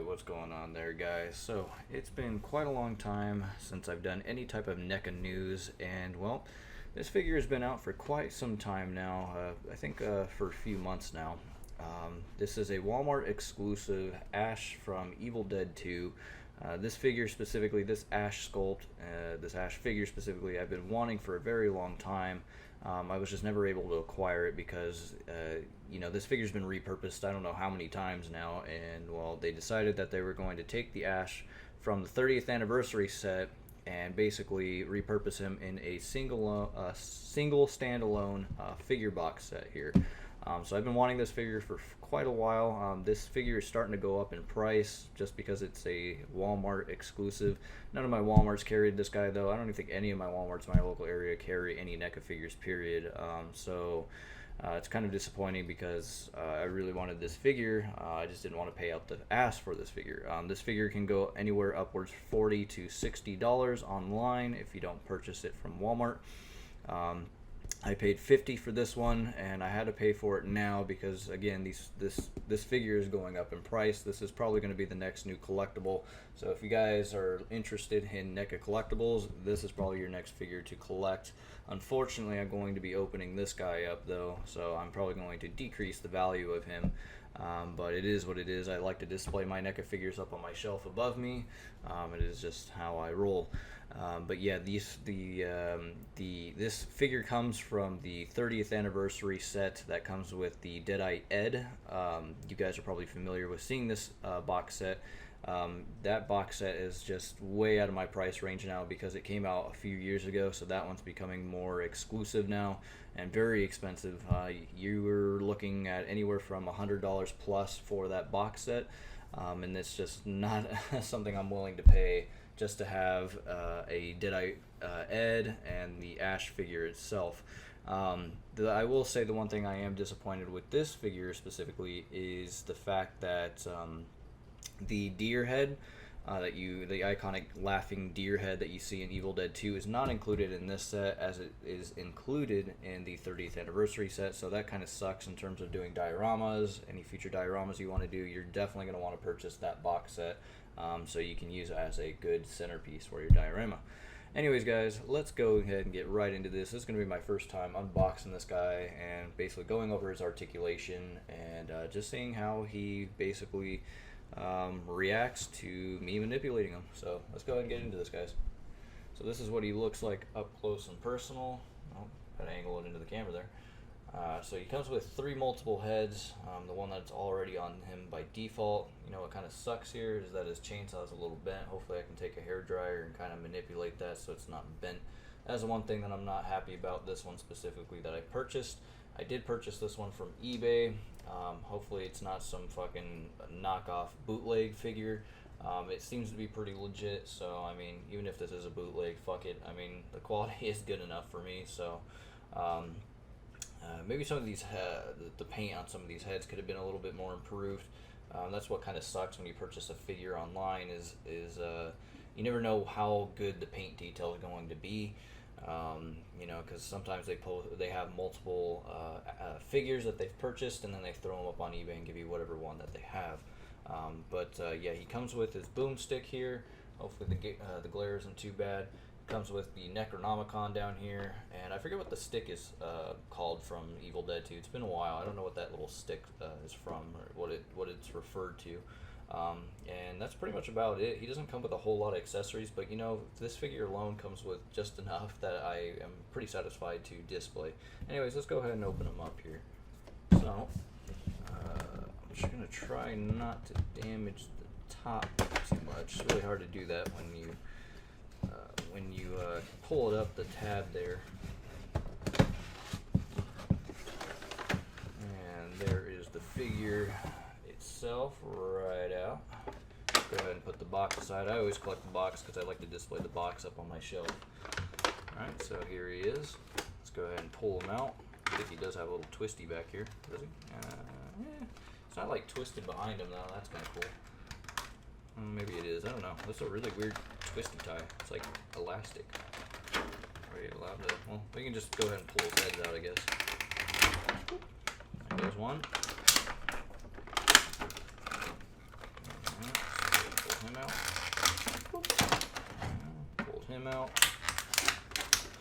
Alright, what's going on there, guys? So, it's been quite a long time since I've done any type of NECA news, and well, this figure has been out for quite some time now, I think for a few months now. This is a Walmart exclusive Ash from Evil Dead 2. This figure specifically, this Ash sculpt, this Ash figure specifically, I've been wanting for a very long time. I was just never able to acquire it because, this figure's been repurposed I don't know how many times now, and well, they decided that they were going to take the Ash from the 30th anniversary set and basically repurpose him in a single standalone figure box set here. So I've been wanting this figure for quite a while. This figure is starting to go up in price just because it's a Walmart exclusive. None of my Walmarts carried this guy though. I don't even think any of my Walmarts in my local area carry any NECA figures, period. It's kind of disappointing because I really wanted this figure. I just didn't want to pay out the ass for this figure. This figure can go anywhere upwards $40 to $60 online if you don't purchase it from Walmart. I paid $50 for this one, and I had to pay for it now because, again, this figure is going up in price. This is probably going to be the next new collectible. So if you guys are interested in NECA collectibles, this is probably your next figure to collect. Unfortunately, I'm going to be opening this guy up, though, so I'm probably going to decrease the value of him. But it is what it is. I like to display my NECA figures up on my shelf above me. It is just how I roll. But yeah, this figure comes from the 30th anniversary set that comes with the Deadeye Ed. You guys are probably familiar with seeing this box set. That box set is just way out of my price range now because it came out a few years ago, so that one's becoming more exclusive now and very expensive. You were looking at anywhere from $100 plus for that box set, and it's just not something I'm willing to pay just to have a Deadeye Ed and the Ash figure itself. I will say the one thing I am disappointed with this figure specifically is the fact that the deer head, the iconic laughing deer head that you see in Evil Dead 2 is not included in this set as it is included in the 30th anniversary set, so that kind of sucks in terms of doing dioramas. Any future dioramas you want to do, you're definitely going to want to purchase that box set so you can use it as a good centerpiece for your diorama. Anyways, guys, let's go ahead and get right into this. This is going to be my first time unboxing this guy and basically going over his articulation and just seeing how he basically reacts to me manipulating him. So let's go ahead and get into this, guys. So this is what he looks like up close and personal. Oh, gotta angle it into the camera there. So he comes with 3 multiple heads. The one that's already on him by default. You know what kind of sucks here is that his chainsaw is a little bent. Hopefully I can take a hairdryer and kind of manipulate that so it's not bent. That's the one thing that I'm not happy about this one specifically that I purchased. I did purchase this one from eBay. Hopefully it's not some fucking knockoff bootleg figure. It seems to be pretty legit, so I mean, even if this is a bootleg, fuck it. I mean, the quality is good enough for me, so maybe some of these the paint on some of these heads could have been a little bit more improved. That's what kind of sucks when you purchase a figure online is you never know how good the paint detail is going to be. Because sometimes they have multiple figures that they've purchased, and then they throw them up on eBay and give you whatever one that they have. Yeah, he comes with his boomstick here. Hopefully the glare isn't too bad. Comes with the Necronomicon down here, and I forget what the stick is called from Evil Dead 2. It's been a while. I don't know what that little stick is from or what it's referred to. And that's pretty much about it. He doesn't come with a whole lot of accessories, but this figure alone comes with just enough that I am pretty satisfied to display. Anyways, let's go ahead and open him up here. So I'm just gonna try not to damage the top too much. It's really hard to do that when you pull it up the tab there. And there is the figure itself right out. Go ahead and put the box aside. I always collect the box because I like to display the box up on my shelf. Alright, so here he is. Let's go ahead and pull him out. I think he does have a little twisty back here, does he? It's not like twisted behind him though. That's kind of cool. Maybe it is. I don't know. That's a really weird twisty tie. It's like elastic. Are you allowed to? Well, we can just go ahead and pull his heads out, I guess. There goes one.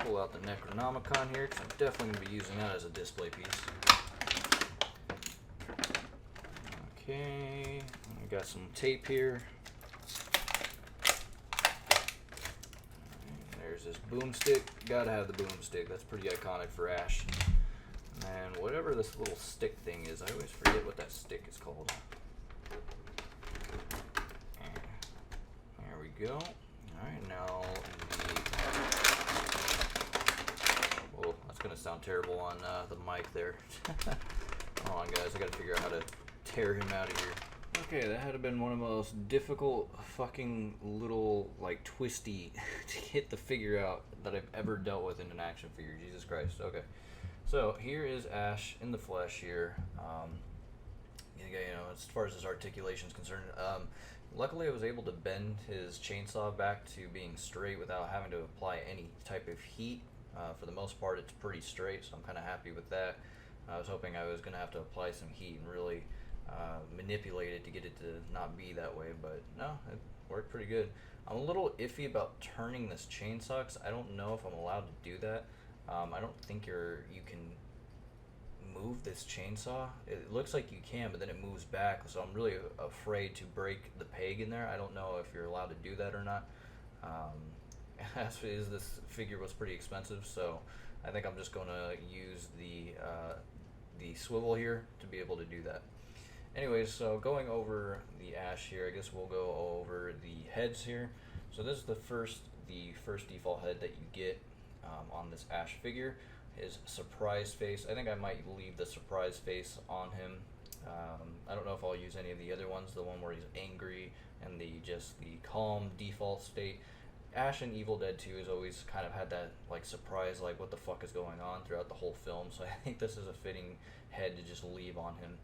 pull out the Necronomicon here, because I'm definitely going to be using that as a display piece. Okay, I got some tape here. There's this boomstick. Gotta have the boomstick. That's pretty iconic for Ash. And whatever this little stick thing is, I always forget what that stick is called. There we go. Alright, now oh, that's gonna sound terrible on the mic there. Hold on, guys. I gotta figure out how to tear him out of here. Okay, that had been one of the most difficult fucking little, like, twisty to get the figure out that I've ever dealt with in an action figure. Jesus Christ. Okay. So, here is Ash in the flesh here. You know, as far as his articulation is concerned, luckily I was able to bend his chainsaw back to being straight without having to apply any type of heat. For the most part, it's pretty straight, so I'm kind of happy with that. I was hoping I was going to have to apply some heat and really manipulate it to get it to not be that way, but no, it worked pretty good. I'm a little iffy about turning this chainsaw because I don't know if I'm allowed to do that. I don't think you can move this chainsaw. It looks like you can, but then it moves back, so I'm really afraid to break the peg in there. I don't know if you're allowed to do that or not. As is, this figure was pretty expensive, so I think I'm just going to use the swivel here to be able to do that. Anyways, so going over the Ash here, I guess we'll go over the heads here. So this is the first default head that you get on this Ash figure. His surprise face. I think I might leave the surprise face on him. I don't know if I'll use any of the other ones. The one where he's angry and just the calm default state. Ash in Evil Dead 2 has always kind of had that like surprise, like what the fuck is going on throughout the whole film. So I think this is a fitting head to just leave on him.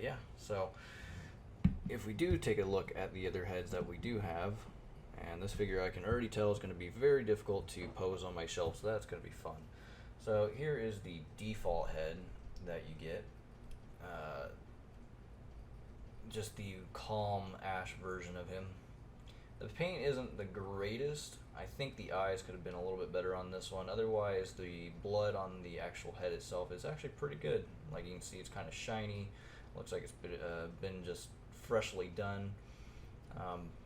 Yeah, so if we do take a look at the other heads that we do have, and this figure I can already tell is going to be very difficult to pose on my shelf, so that's going to be fun. So here is the default head that you get. Just the calm Ash version of him. The paint isn't the greatest. I think the eyes could have been a little bit better on this one. Otherwise, the blood on the actual head itself is actually pretty good. Like you can see, it's kind of shiny. Looks like it's been just freshly done.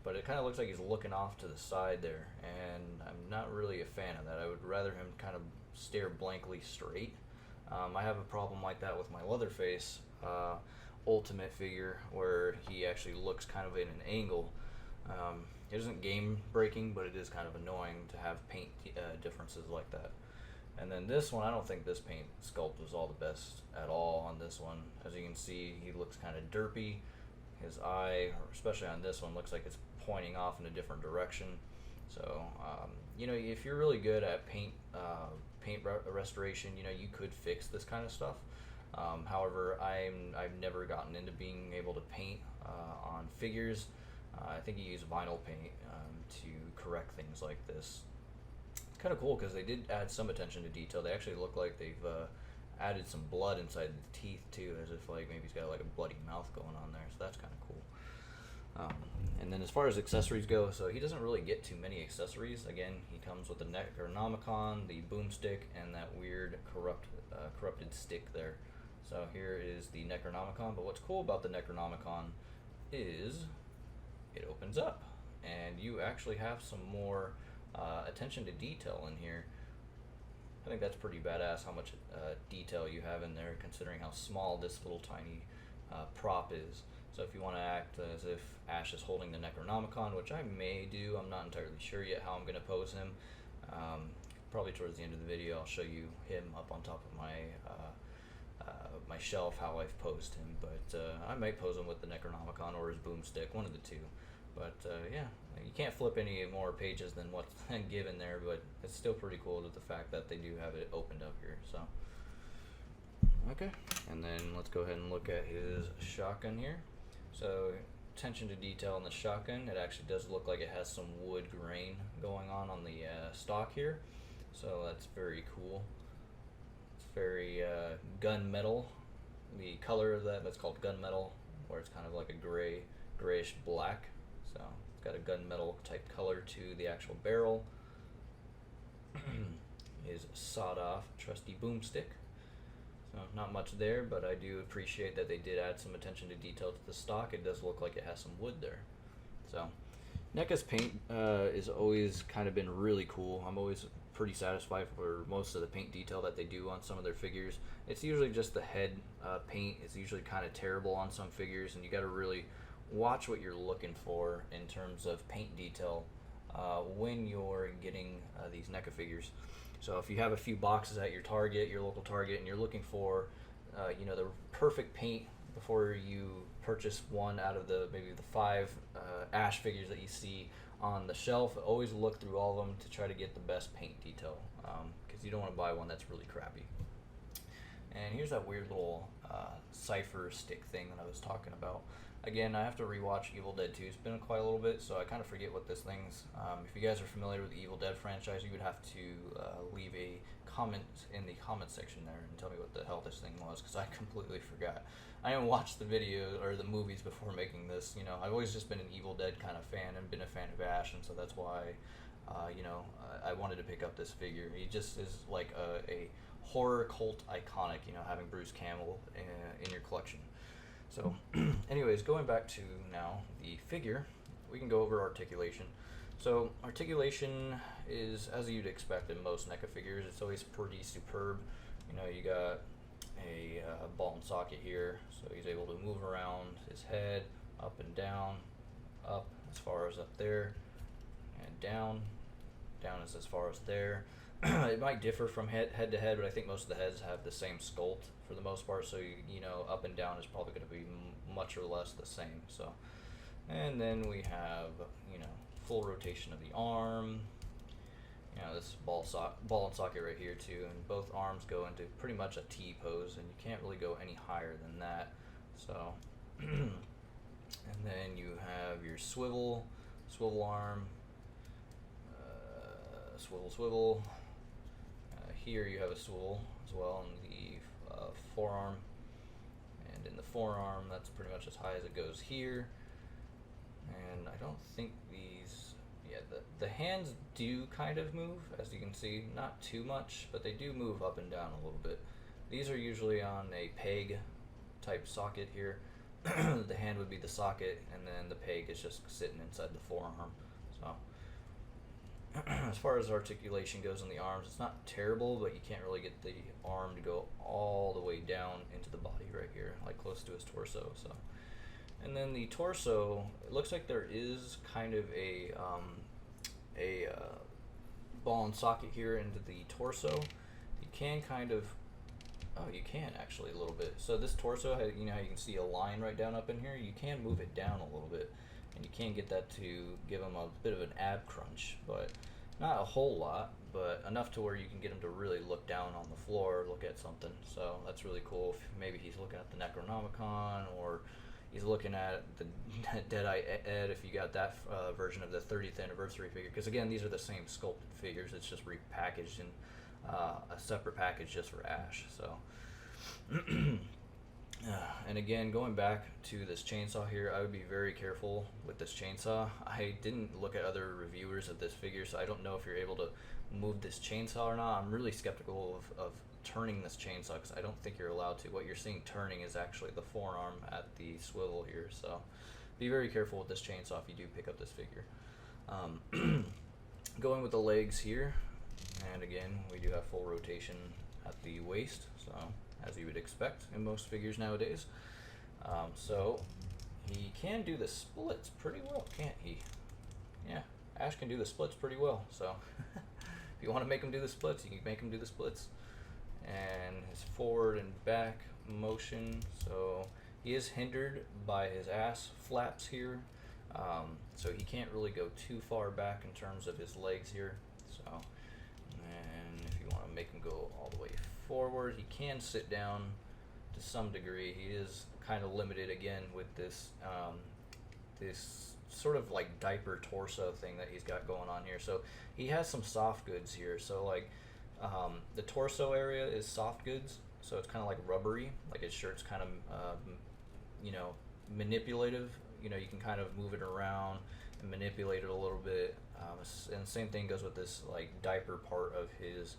But it kind of looks like he's looking off to the side there, and I'm not really a fan of that. I would rather him kind of stare blankly straight. I have a problem like that with my Leatherface Ultimate figure, where he actually looks kind of in an angle. It isn't game breaking, but it is kind of annoying to have paint differences like that. And then this one, I don't think this paint sculpt was all the best at all on this one. As you can see, he looks kind of derpy. His eye, especially on this one, looks like it's pointing off in a different direction. So, you know, if you're really good at paint restoration, you know, you could fix this kind of stuff. However, I've never gotten into being able to paint on figures. I think you use vinyl paint to correct things like this. It's kind of cool because they did add some attention to detail. They actually look like they've added some blood inside the teeth too, as if like maybe he's got like a bloody mouth going on there. So that's kind of cool. And then as far as accessories go, so he doesn't really get too many accessories. Again, he comes with the Necronomicon, the boomstick, and that weird corrupted stick there. So here is the Necronomicon. But what's cool about the Necronomicon is it opens up, and you actually have some more attention to detail in here. I think that's pretty badass how much detail you have in there, considering how small this little tiny prop is. So if you want to act as if Ash is holding the Necronomicon, which I may do, I'm not entirely sure yet how I'm going to pose him. Probably towards the end of the video I'll show you him up on top of my my shelf, how I've posed him. But I might pose him with the Necronomicon or his boomstick, one of the two. But yeah, you can't flip any more pages than what's given there, but it's still pretty cool with the fact that they do have it opened up here. So okay, and then let's go ahead and look at his shotgun here. So attention to detail on the shotgun, it actually does look like it has some wood grain going on the stock here, so that's very cool. It's very gunmetal. The color of that's called gunmetal, where it's kind of like a grayish black. So it's got a gunmetal type color to the actual barrel. his sawed off trusty boomstick. So not much there, but I do appreciate that they did add some attention to detail to the stock. It does look like it has some wood there. So NECA's paint is always kind of been really cool. I'm always pretty satisfied for most of the paint detail that they do on some of their figures. It's usually just the head paint is usually kind of terrible on some figures, and you got to really watch what you're looking for in terms of paint detail when you're getting these NECA figures. So if you have a few boxes at your Target, your local Target, and you're looking for the perfect paint before you purchase one out of maybe the 5 Ash figures that you see on the shelf, always look through all of them to try to get the best paint detail, because you don't want to buy one that's really crappy. And here's that weird little cipher stick thing that I was talking about. Again, I have to rewatch Evil Dead 2. It's been quite a little bit, so I kind of forget what this thing's. If you guys are familiar with the Evil Dead franchise, you would have to leave a comment in the comment section there and tell me what the hell this thing was, because I completely forgot. I didn't watch the video or the movies before making this. I've always just been an Evil Dead kind of fan and been a fan of Ash, and so that's why, I wanted to pick up this figure. He just is like a horror cult iconic, having Bruce Campbell in your collection. So, anyways, going back to now the figure, we can go over articulation. So, articulation is, as you'd expect in most NECA figures, it's always pretty superb. You got a ball and socket here, so he's able to move around his head, up and down, up as far as up there, and down is as far as there. It might differ from head to head, but I think most of the heads have the same sculpt for the most part, so up and down is probably going to be much or less the same. So, and then we have full rotation of the arm. This ball and socket right here too, and both arms go into pretty much a T pose, and you can't really go any higher than that. So, and then you have your swivel arm, swivel. Here you have a swivel as well in the forearm, and in the forearm that's pretty much as high as it goes here. And I don't think the hands do kind of move, as you can see, not too much, but they do move up and down a little bit. These are usually on a peg type socket here. The hand would be the socket, and then the peg is just sitting inside the forearm. So as far as articulation goes on the arms, it's not terrible, but you can't really get the arm to go all the way down into the body right here, like close to his torso. So, and then the torso, it looks like there is kind of a ball and socket here into the torso. You can kind of, you can actually a little bit. So this torso, how you can see a line right down up in here, you can move it down a little bit, and you can get that to give him a bit of an ab crunch, but not a whole lot, but enough to where you can get him to really look down on the floor, look at something. So that's really cool. If maybe he's looking at the Necronomicon, or he's looking at the Deadeye Ed, if you got that version of the 30th anniversary figure, because again, these are the same sculpted figures, it's just repackaged in a separate package just for Ash. So and again, going back to this chainsaw here, I would be very careful with this chainsaw. I didn't look at other reviewers of this figure, so I don't know if you're able to move this chainsaw or not. I'm really skeptical of turning this chainsaw, because I don't think you're allowed to. What you're seeing turning is actually the forearm at the swivel here, so be very careful with this chainsaw if you do pick up this figure. Going with the legs here, and again, we do have full rotation at the waist, so as you would expect in most figures nowadays. So he can do the splits pretty well, can't he? Yeah, Ash can do the splits pretty well, so if you want to make him do the splits, you can make him do the splits. And his forward and back motion, so he is hindered by his ass flaps here, so he can't really go too far back in terms of his legs here. So, and if you want to make him go all the way forward, he can sit down to some degree. He is kind of limited again with this this sort of like diaper torso thing that he's got going on here. So he has some soft goods here, so like the torso area is soft goods, so it's kind of like rubbery, like his shirt's kind of manipulative. You can kind of move it around, and manipulate it a little bit. And same thing goes with this like diaper part of his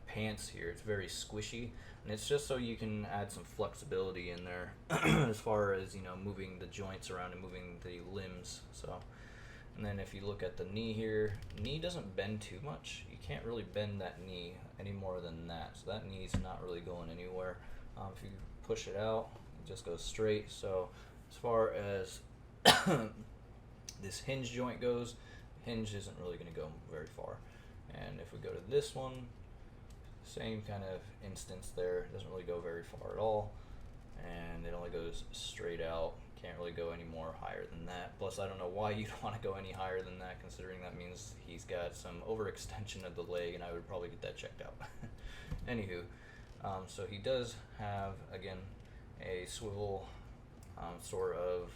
pants here. It's very squishy, and it's just so you can add some flexibility in there as far as, you know, moving the joints around and moving the limbs. So, and then if you look at the knee here, knee doesn't bend too much. You can't really bend that knee any more than that, so that knee's not really going anywhere. If you push it out, it just goes straight. So as far as this hinge joint goes, hinge isn't really going to go very far. And if we go to this one, same kind of instance there. It doesn't really go very far at all, and it only goes straight out. Can't really go any more higher than that. Plus, I don't know why you'd want to go any higher than that, considering that means he's got some overextension of the leg, and I would probably get that checked out. Anywho, so he does have, again, a swivel sort of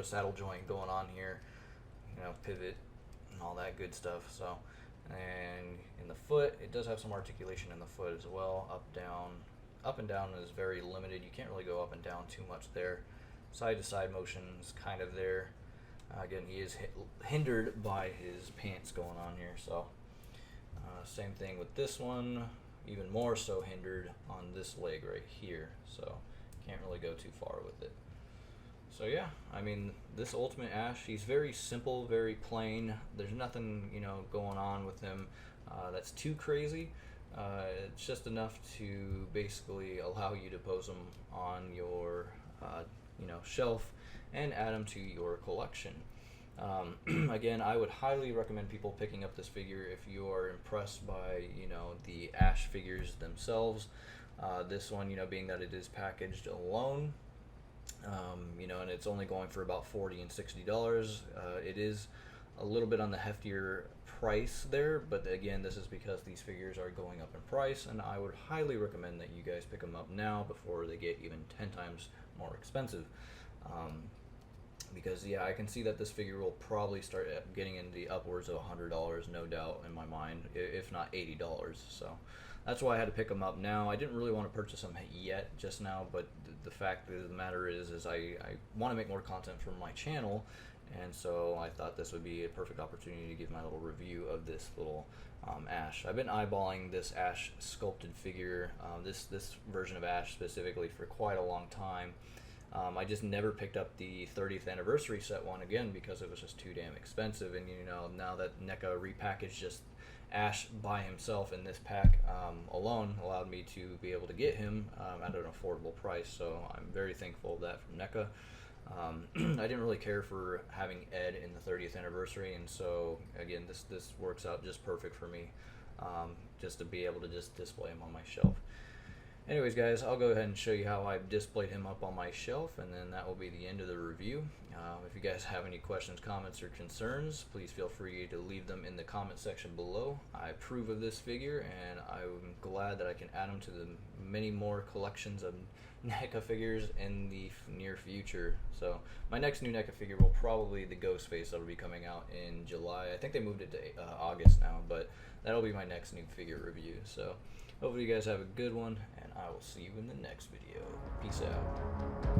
saddle joint going on here, you know, pivot and all that good stuff. So, and in the foot, it does have some articulation in the foot as well. Up and down is very limited. You can't really go up and down too much there. Side to side motion is kind of there. Again, he is hindered by his pants going on here. So same thing with this one, even more so hindered on this leg right here. So can't really go too far with it. So yeah, I mean, this Ultimate Ash, he's very simple, very plain. There's nothing, you know, going on with him that's too crazy. It's just enough to basically allow you to pose them on your, you know, shelf and add them to your collection. Again, I would highly recommend people picking up this figure if you are impressed by, you know, the Ash figures themselves. This one, you know, being that it is packaged alone, you know, and it's only going for about $40 and $60. It is a little bit on the heftier price there, but again, this is because these figures are going up in price, and I would highly recommend that you guys pick them up now before they get even 10 times more expensive. Because yeah, I can see that this figure will probably start getting into the upwards of $100, no doubt, in my mind, if not $80. So that's why I had to pick them up now. I didn't really want to purchase them yet just now, but the fact of the matter is I want to make more content for my channel, and so I thought this would be a perfect opportunity to give my little review of this little Ash. I've been eyeballing this Ash sculpted figure, this version of Ash specifically, for quite a long time. I just never picked up the 30th anniversary set one, again, because it was just too damn expensive. And you know, now that NECA repackaged just Ash by himself in this pack alone, allowed me to be able to get him at an affordable price. So I'm very thankful of that from NECA. I didn't really care for having Ed in the 30th anniversary, and so again, this works out just perfect for me, just to be able to just display him on my shelf. Anyways, guys, I'll go ahead and show you how I've displayed him up on my shelf, and then that will be the end of the review. If you guys have any questions, comments, or concerns, please feel free to leave them in the comment section below. I approve of this figure, and I'm glad that I can add him to the many more collections of NECA figures in the near future. So my next new NECA figure will probably be the Ghostface that will be coming out in July. I think they moved it to August now, but that'll be my next new figure review. So hopefully you guys have a good one, and I will see you in the next video. Peace out.